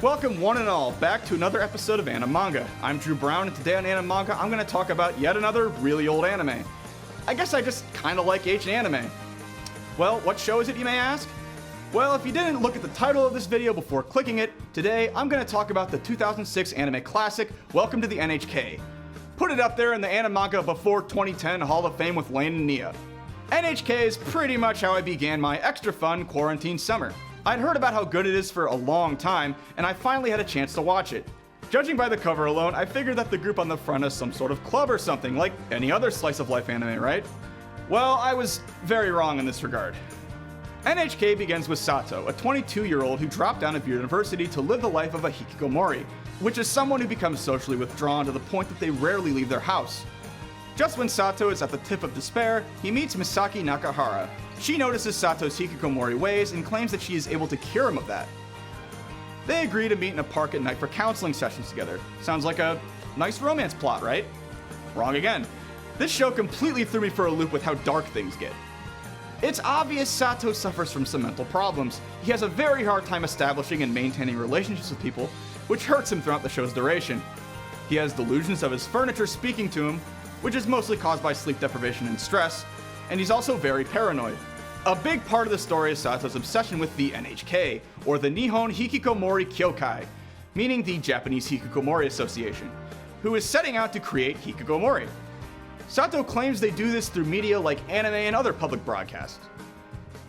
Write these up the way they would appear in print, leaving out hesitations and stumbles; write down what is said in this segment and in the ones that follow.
welcome one and all back to another episode of Animanga. I'm Drew Brown, and today on Animanga I'm going to talk about yet another really old anime. I guess I just kind of like ancient anime. Well, what show is it, you may ask? Well, if you didn't look at the title of this video before clicking it, today I'm going to talk about the 2006 anime classic, Welcome to the NHK. Put it up there in the Animanga Before 2010 Hall of Fame with Lane and Nia. NHK is pretty much how I began my extra fun quarantine summer. I'd heard about how good it is for a long time, and I finally had a chance to watch it. Judging by the cover alone, I figured that the group on the front is some sort of club or something, like any other slice of life anime, right? Well, I was very wrong in this regard. NHK begins with Sato, a 22-year-old who dropped out of university to live the life of a hikikomori, which is someone who becomes socially withdrawn to the point that they rarely leave their house. Just when Sato is at the tip of despair, he meets Misaki Nakahara. She notices Sato's hikikomori ways and claims that she is able to cure him of that. They agree to meet in a park at night for counseling sessions together. Sounds like a nice romance plot, right? Wrong again. This show completely threw me for a loop with how dark things get. It's obvious Sato suffers from some mental problems. He has a very hard time establishing and maintaining relationships with people, which hurts him throughout the show's duration. He has delusions of his furniture speaking to him, which is mostly caused by sleep deprivation and stress, and he's also very paranoid. A big part of the story is Sato's obsession with the NHK, or the Nihon Hikikomori Kyokai, meaning the Japanese Hikikomori Association, who is setting out to create hikikomori. Sato claims they do this through media like anime and other public broadcasts.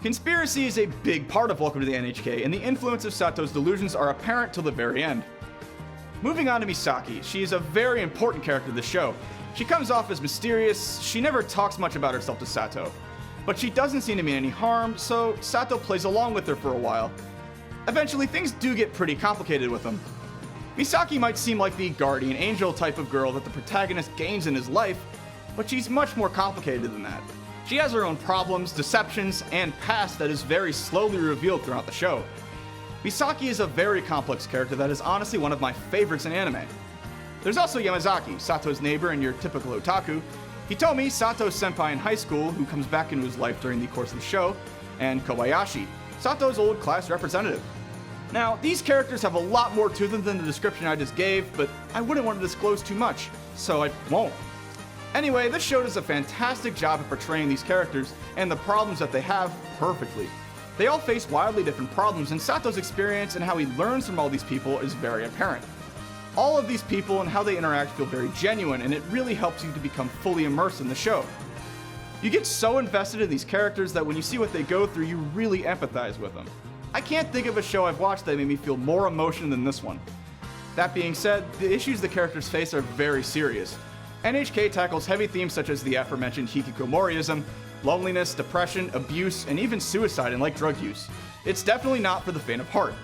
Conspiracy is a big part of Welcome to the NHK, and the influence of Sato's delusions are apparent till the very end. Moving on to Misaki, she is a very important character of the show. She comes off as mysterious, she never talks much about herself to Sato, but she doesn't seem to mean any harm, so Sato plays along with her for a while. Eventually, things do get pretty complicated with them. Misaki might seem like the guardian angel type of girl that the protagonist gains in his life, but she's much more complicated than that. She has her own problems, deceptions, and past that is very slowly revealed throughout the show. Misaki is a very complex character that is honestly one of my favorites in anime. There's also Yamazaki, Sato's neighbor and your typical otaku. Hitomi, Sato's senpai in high school, who comes back into his life during the course of the show, and Kobayashi, Sato's old class representative. Now, these characters have a lot more to them than the description I just gave, but I wouldn't want to disclose too much, so I won't. Anyway, this show does a fantastic job of portraying these characters and the problems that they have perfectly. They all face wildly different problems, and Sato's experience and how he learns from all these people is very apparent. All of these people and how they interact feel very genuine, and it really helps you to become fully immersed in the show. You get so invested in these characters that when you see what they go through, you really empathize with them. I can't think of a show I've watched that made me feel more emotion than this one. That being said, the issues the characters face are very serious. NHK tackles heavy themes such as the aforementioned hikikomoriism, loneliness, depression, abuse, and even suicide and like drug use. It's definitely not for the faint of heart.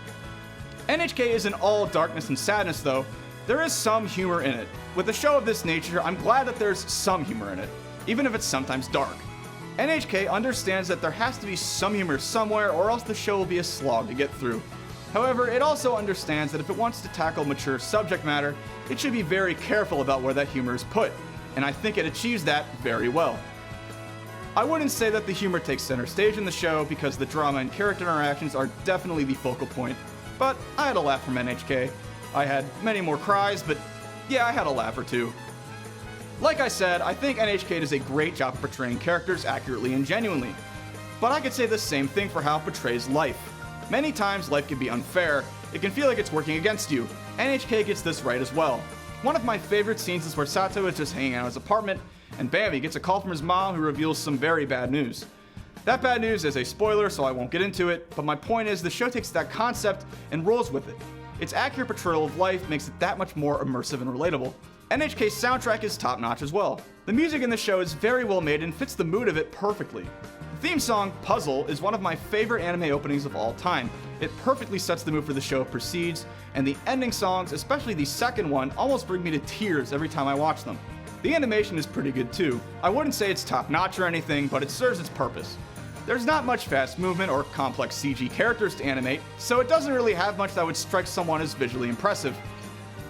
NHK isn't all darkness and sadness though. There is some humor in it. With a show of this nature, I'm glad that there's some humor in it, even if it's sometimes dark. NHK understands that there has to be some humor somewhere or else the show will be a slog to get through. However, it also understands that if it wants to tackle mature subject matter, it should be very careful about where that humor is put, and I think it achieves that very well. I wouldn't say that the humor takes center stage in the show because the drama and character interactions are definitely the focal point, but I had a laugh from NHK. I had many more cries, but yeah, I had a laugh or two. Like I said, I think NHK does a great job of portraying characters accurately and genuinely, but I could say the same thing for how it portrays life. Many times life can be unfair, it can feel like it's working against you. NHK gets this right as well. One of my favorite scenes is where Sato is just hanging out in his apartment, and bam, he gets a call from his mom who reveals some very bad news. That bad news is a spoiler, so I won't get into it, but my point is the show takes that concept and rolls with it. Its accurate portrayal of life makes it that much more immersive and relatable. NHK's soundtrack is top-notch as well. The music in the show is very well made and fits the mood of it perfectly. The theme song, Puzzle, is one of my favorite anime openings of all time. It perfectly sets the mood for the show it precedes, and the ending songs, especially the second one, almost bring me to tears every time I watch them. The animation is pretty good too. I wouldn't say it's top-notch or anything, but it serves its purpose. There's not much fast movement or complex CG characters to animate, so it doesn't really have much that would strike someone as visually impressive.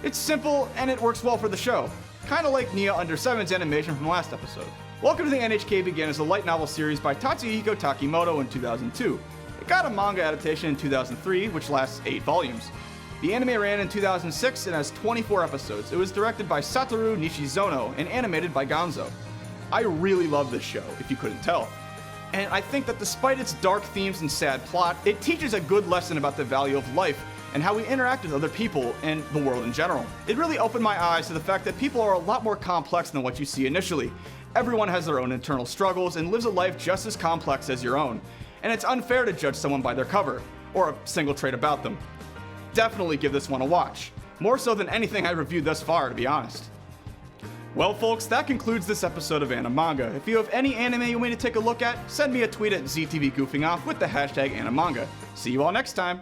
It's simple, and it works well for the show. Kinda like Nia Under 7's animation from last episode. Welcome to the NHK began as a light novel series by Tatsuhiko Takimoto in 2002. It got a manga adaptation in 2003, which lasts 8 volumes. The anime ran in 2006 and has 24 episodes. It was directed by Satoru Nishizono and animated by Gonzo. I really love this show, if you couldn't tell. And I think that despite its dark themes and sad plot, it teaches a good lesson about the value of life and how we interact with other people and the world in general. It really opened my eyes to the fact that people are a lot more complex than what you see initially. Everyone has their own internal struggles and lives a life just as complex as your own. And it's unfair to judge someone by their cover, or a single trait about them. Definitely give this one a watch. More so than anything I've reviewed thus far, to be honest. Well, folks, that concludes this episode of Animanga. If you have any anime you want me to take a look at, send me a tweet at ZTVGoofingOff with the hashtag Animanga. See you all next time.